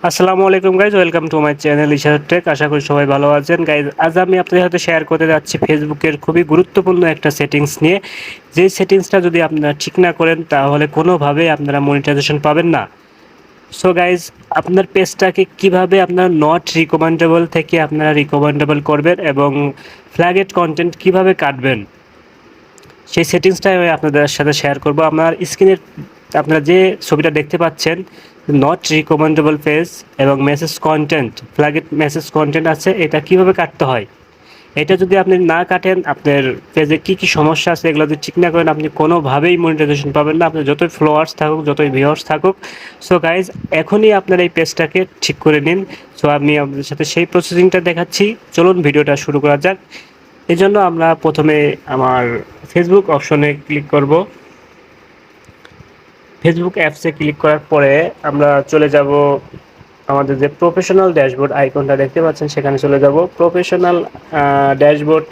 আসসালামু আলাইকুম guys, welcome to my channel Isharat Tech. আশা করি সবাই ভালো আছেন গাইজ। আজ আমি আপনাদের সাথে শেয়ার করতে যাচ্ছি ফেসবুকের খুবই গুরুত্বপূর্ণ একটা সেটিংস নিয়ে। যে সেটিংসটা যদি আপনারা ঠিক না করেন তাহলে কোনোভাবেই আপনারা মনিটাইজেশন পাবেন না। সো গাইজ, আপনার পেজটাকে কিভাবে আপনার নট রিকমেন্ডেবল থেকে আপনারা রিকমেন্ডেবল করবেন এবং ফ্ল্যাগেড কন্টেন্ট কিভাবে কাটবেন, সেই সেটিংসটাই আমি আপনাদের সাথে শেয়ার করব। আপনার স্ক্রিনে আপনারা যে ছবিটা দেখতে পাচ্ছেন, নট রিকমেন্ডেবল পেজ এবং মেসেজ কন্টেন্ট, ফ্ল্যাগেড মেসেজ কন্টেন্ট আছে, এটা কিভাবে কাটতে হয়। এটা যদি আপনি না কাটেন, আপনার পেজে কী কী সমস্যা আছে এগুলো যদি ঠিক না করেন, আপনি কোনোভাবেই মনিটাইজেশন পাবেন না, আপনার যতই ফলোয়ার্স থাকুক, যতই ভিউয়ার্স থাকুক। সো গাইজ, এখনই আপনার এই পেজটাকে ঠিক করে নিন। সো আমি আপনাদের সাথে সেই প্রসেসিংটা দেখাচ্ছি। চলুন ভিডিওটা শুরু করা যাক। এই জন্য আমরা প্রথমে আমার ফেসবুক অপশনে ক্লিক করব। ফেসবুক অ্যাপসে ক্লিক করার পরে আমরা চলে যাব আমাদের যে প্রফেশনাল ড্যাশবোর্ড আইকনটা দেখতে পাচ্ছেন, সেখানে চলে যাব। প্রফেশনাল ড্যাশবোর্ড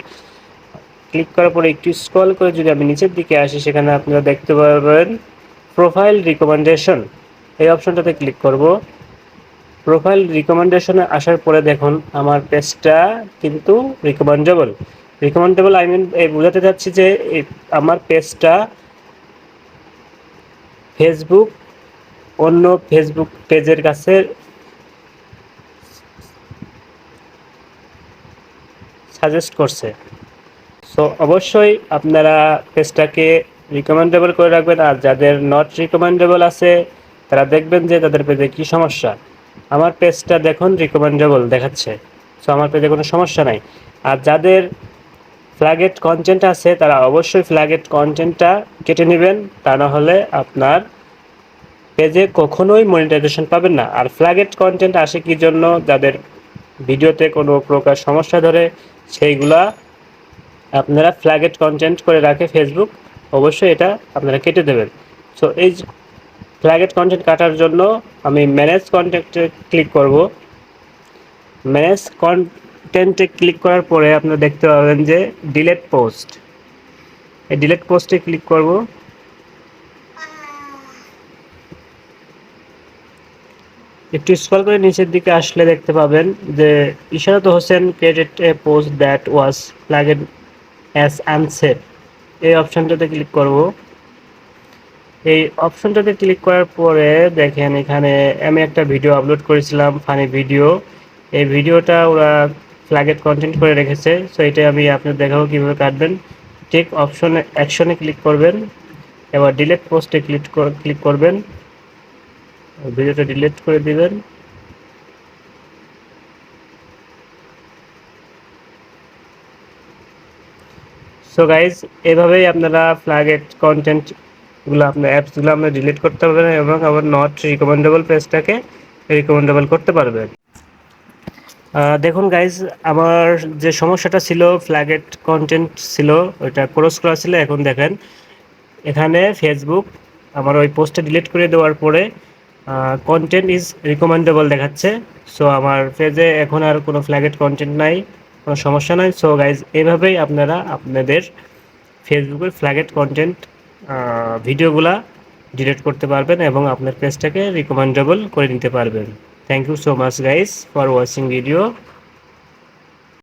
ক্লিক করার পরে একটু স্ক্রল করে যদি আমি নিচের দিকে আসি, সেখানে আপনারা দেখতে পাবেন প্রোফাইল রিকমেন্ডেশন। এই অপশনটাতে ক্লিক করব। প্রোফাইল রিকমেন্ডেশনে আসার পরে দেখুন আমার পেজটা কিন্তু রিকমেন্ডেবল। রিকমেন্ডেবল আই মিন বোঝাতে চাচ্ছি যে আমার পেজটা ফেসবুক অন্য ফেসবুক পেজের কাছে সাজেস্ট করছে। সো অবশ্যই আপনারা পেজটাকে রিকমেন্ডেবল করে রাখবেন। আর যাদের নট রিকমেন্ডেবল আছে তারা দেখবেন যে তাদের পেজে কী সমস্যা। আমার পেজটা দেখুন রিকমেন্ডেবল দেখাচ্ছে, সো আমার পেজে কোনো সমস্যা নাই। আর যাদের ফ্ল্যাগেড কন্টেন্ট আছে তারা অবশ্যই ফ্ল্যাগেড কন্টেন্টটা কেটে নেবেন, তা না হলে আপনার পেজে কখনোই মনিটাইজেশন পাবেন না। আর ফ্ল্যাগেড কন্টেন্ট আসে কি জন্য, যাদের ভিডিওতে কোনো প্রকার সমস্যা ধরে সেইগুলা আপনারা ফ্ল্যাগেড কন্টেন্ট করে রাখে ফেসবুক, অবশ্যই এটা আপনারা কেটে দেবেন। সো এই ফ্ল্যাগেড কন্টেন্ট কাটার জন্য আমি ম্যানেজ কন্টেন্টে ক্লিক করব। ম্যানেজ কন্টেন্টে ক্লিক করার পরে আপনারা দেখতে পাবেন যে ডিলেট পোস্ট। এই ডিলেট পোস্টে ক্লিক করব। একটু স্ক্রল করে নিচের দিকে আসলে দেখতে পাবেন যে Isharat Hossain created a post that was flagged as unsafe. এই অপশনটাতে ক্লিক করব। এই অপশনটাতে ক্লিক করার পরে দেখেন এখানে আমি একটা ভিডিও আপলোড করেছিলাম, ফানি ভিডিও। এই ভিডিওটা ওরা ফ্ল্যাগেড কন্টেন্ট করে রেখেছে। সো এটা আমি আপনাদের দেখাবো কীভাবে কাটবেন। টেক অপশনে অ্যাকশনে ক্লিক করবেন, এবার ডিলেট পোস্টে ক্লিক করবেন, ভিডিওটা ডিলিট করে দিবেন। সো গাইজ, এভাবেই আপনারা ফ্ল্যাগেড কন্টেন্টগুলো আপনার অ্যাপসগুলো আপনার ডিলিট করতে পারবেন এবং আবার নট রিকমেন্ডেবল পেজটাকে রিকমেন্ডেবল করতে পারবেন। দেখুন গাইজ, আমার যে সমস্যাটা ছিল, ফ্ল্যাগেড কন্টেন্ট ছিল, ওইটা ক্রস করা ছিল। এখন দেখেন এখানে ফেসবুক আমার ওই পোস্টটা ডিলিট করে দেওয়ার পরে কন্টেন্ট ইজ রিকমেন্ডেবল দেখাচ্ছে। সো আমার পেজে এখন আর কোনো ফ্ল্যাগেড কন্টেন্ট নাই, কোনো সমস্যা নাই। সো গাইজ, এভাবেই আপনারা আপনাদের ফেসবুকের ফ্ল্যাগেড কন্টেন্ট ভিডিওগুলা ডিলিট করতে পারবেন এবং আপনার পেজটাকে রিকমেন্ডেবল করে নিতে পারবেন। Thank you so much guys for watching video.